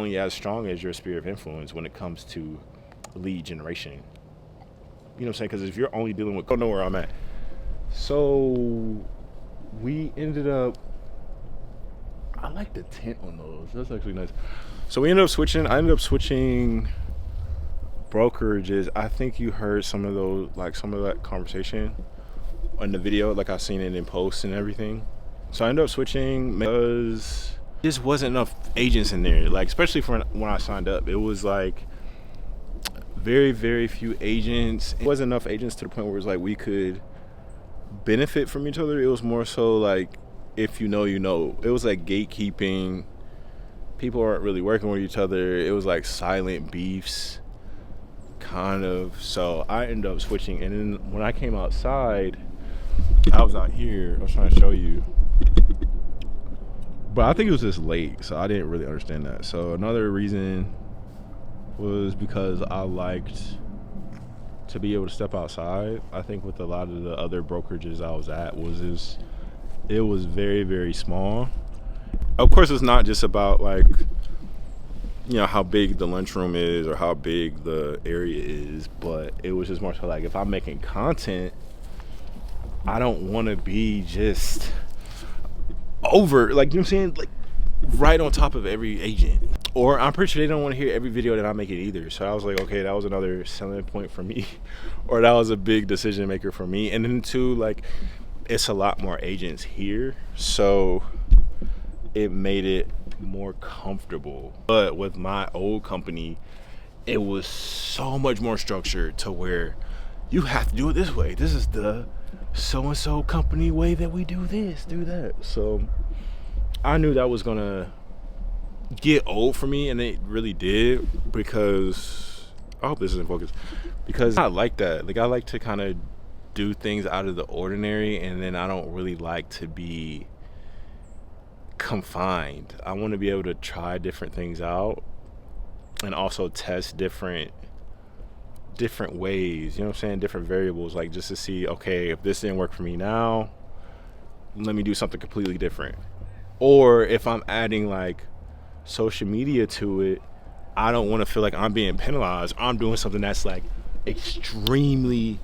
only as strong as your sphere of influence when it comes to lead generation. You know what I'm saying? Because if you're only dealing with, I don't know where I'm at. So we ended up, I like the tint on those. That's actually nice. So I ended up switching brokerages. I think you heard some of that conversation in the video, like I seen it in posts and everything. So I ended up switching because there just wasn't enough agents in there. Like, especially for when I signed up, it was like very, very few agents. It wasn't enough agents to the point where it's like we could benefit from each other. It was more so like, if you know, you know. It was like gatekeeping. People aren't really working with each other. It was like silent beefs, kind of. So I ended up switching. And then when I came outside, I was out here. I was trying to show you. But I think it was this late, so I didn't really understand that. So another reason was because I liked to be able to step outside. I think with a lot of the other brokerages I was at it was very, very small. Of course, it's not just about like, you know, how big the lunchroom is or how big the area is, but it was just more so like, if I'm making content, I don't want to be just over, like, you know what I'm saying, like right on top of every agent. Or I'm pretty sure they don't want to hear every video that I make it either. So I was like, okay, that was another selling point for me, or that was a big decision maker for me. And then too, like, it's a lot more agents here, so it made it more comfortable. But with my old company, it was so much more structured to where you have to do it this way. This is the so-and-so company way that we do this, do that. So I knew that was gonna get old for me, and it really did, because I hope this is in focus, because I like that. Like, I like to kind of do things out of the ordinary, and then I don't really like to be confined. I want to be able to try different things out and also test different ways, you know what I'm saying, different variables, like just to see, okay, if this didn't work for me now, let me do something completely different. Or if I'm adding like social media to it, I don't want to feel like I'm being penalized. I'm doing something that's like extremely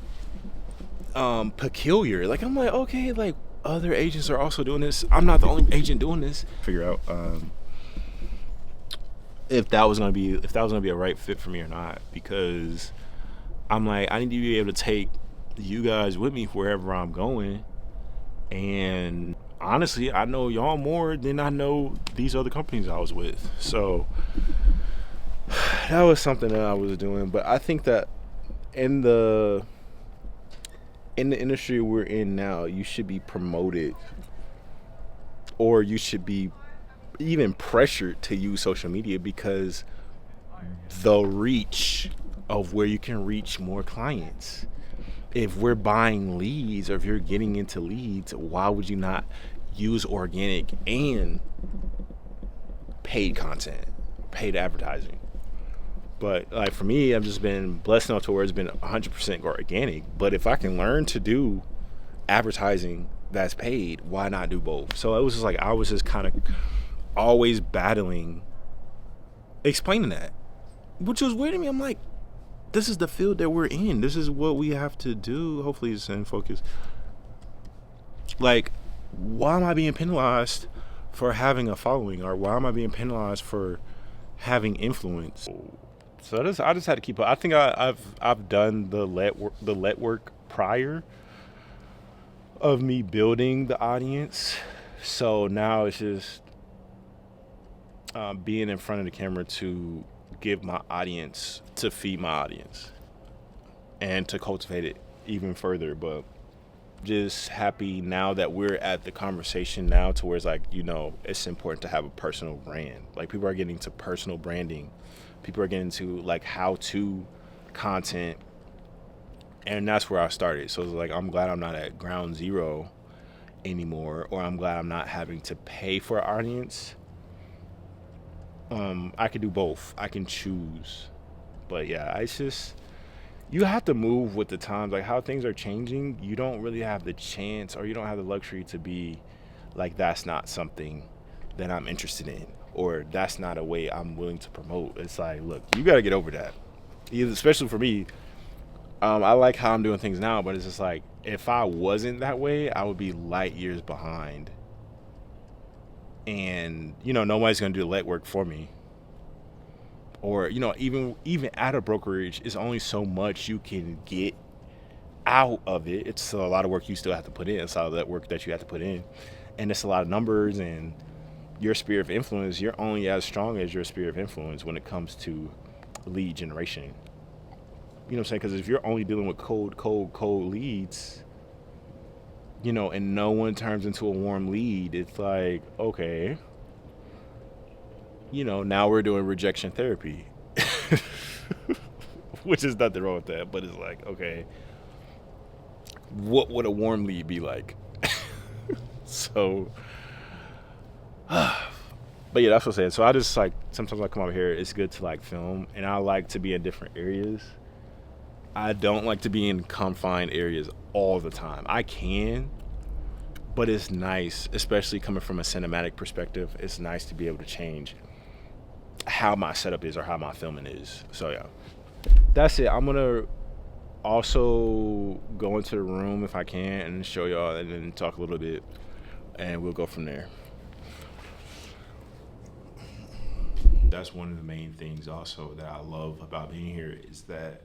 peculiar. Like, I'm like, okay, like other agents are also doing this. I'm not the only agent doing this. Figure out if that was gonna be a right fit for me or not, because I'm like, I need to be able to take you guys with me wherever I'm going. And honestly, I know y'all more than I know these other companies I was with. So that was something that I was doing. But I think that in the industry we're in now, you should be promoted, or you should be even pressured to use social media, because the reach of where you can reach more clients. If we're buying leads, or if you're getting into leads, why would you not use organic and paid content, paid advertising? But like for me, I've just been blessed enough to where it's been 100% organic. But if I can learn to do advertising that's paid, why not do both? So it was just like, I was just kind of always battling explaining that, which was weird to me. I'm like, this is the field that we're in. This is what we have to do. Hopefully it's in focus. Like, why am I being penalized for having a following? Or why am I being penalized for having influence? So I just had to keep up. I think I've done the let work prior of me building the audience. So now it's just being in front of the camera to give my audience, to feed my audience, and to cultivate it even further. But just happy now that we're at the conversation now to where it's like, you know, it's important to have a personal brand. Like, people are getting to personal branding. People are getting to like how-to content. And that's where I started. So it's like, I'm glad I'm not at ground zero anymore, or I'm glad I'm not having to pay for an audience. I can do both. I can choose. But yeah, it's just, you have to move with the times. Like, how things are changing, you don't really have the chance, or you don't have the luxury to be like, that's not something that I'm interested in, or that's not a way I'm willing to promote. It's like, look, you got to get over that. Especially for me, I like how I'm doing things now, but it's just like, if I wasn't that way, I would be light years behind. And, nobody's going to do the legwork for me. Or, even at a brokerage, it's only so much you can get out of it. It's a lot of work you still have to put in. It's a lot of that work that you have to put in. And it's a lot of numbers, and your sphere of influence, you're only as strong as your sphere of influence when it comes to lead generation. You know what I'm saying? Because if you're only dealing with cold leads, and no one turns into a warm lead, it's like, okay, now we're doing rejection therapy, which is nothing wrong with that, but it's like, okay, what would a warm lead be like? So, but yeah, that's what I'm saying. So I just like, sometimes I come over here, it's good to like film, and I like to be in different areas. I don't like to be in confined areas all the time. I can, but it's nice, especially coming from a cinematic perspective, it's nice to be able to change how my setup is or how my filming is. So yeah, that's it. I'm gonna also go into the room if I can and show y'all, and then talk a little bit, and we'll go from there. That's one of the main things also that I love about being here, is that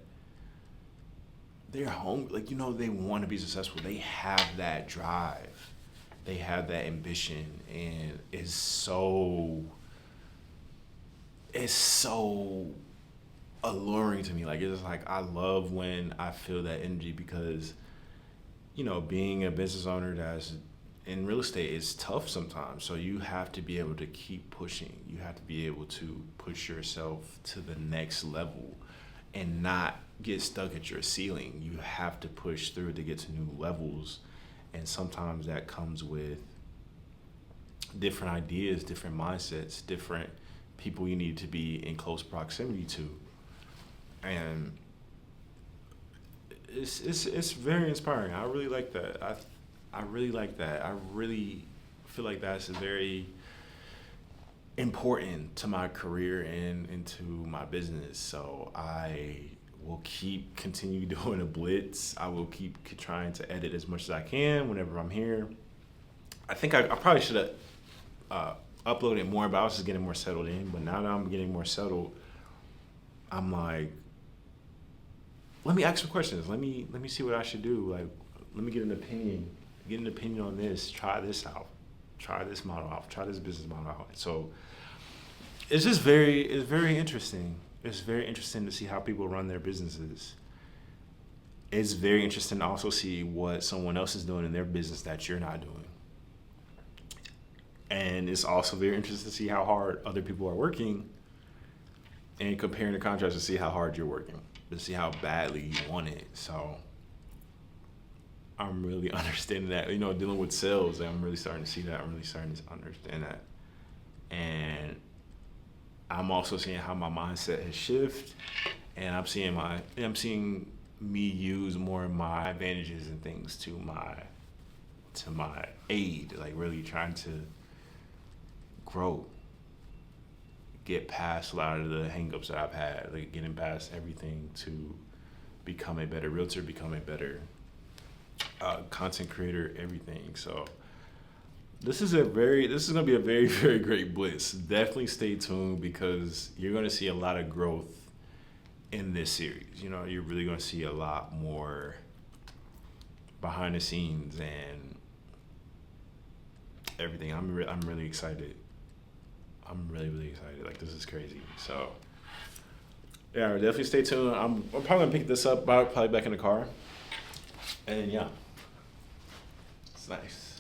they're hungry. Like, they want to be successful. They have that drive. They have that ambition, and it's so alluring to me. Like, it's like, I love when I feel that energy, because, being a business owner that's in real estate is tough sometimes. So you have to be able to keep pushing. You have to be able to push yourself to the next level and not get stuck at your ceiling. You have to push through to get to new levels. And sometimes that comes with different ideas, different mindsets, different people you need to be in close proximity to. And it's very inspiring. I really like that. I really like that. I really feel like that's very important to my career and into my business. So I will continue doing a blitz. I will keep trying to edit as much as I can whenever I'm here. I think I probably should have uploaded more, but I was just getting more settled in. But now that I'm getting more settled, I'm like, let me ask some questions. Let me see what I should do. Like, let me get an opinion. Get an opinion on this. Try this out. Try this model out. Try this business model out. So it's very interesting. It's very interesting to see how people run their businesses. It's very interesting to also see what someone else is doing in their business that you're not doing. And it's also very interesting to see how hard other people are working, and comparing the contrast to see how hard you're working, to see how badly you want it. So I'm really understanding that, dealing with sales, I'm really starting to see that. I'm really starting to understand that. And I'm also seeing how my mindset has shifted, and I'm seeing me use more of my advantages and things to my aid, like really trying to grow, get past a lot of the hangups that I've had, like getting past everything to become a better realtor, become a better content creator, everything. So this is going to be a very, very great blitz. Definitely stay tuned, because you're going to see a lot of growth in this series. You're really going to see a lot more behind the scenes and everything. I'm really excited. I'm really, really excited. Like, this is crazy. So yeah, definitely stay tuned. I'm probably gonna pick this up, probably back in the car. And yeah, it's nice.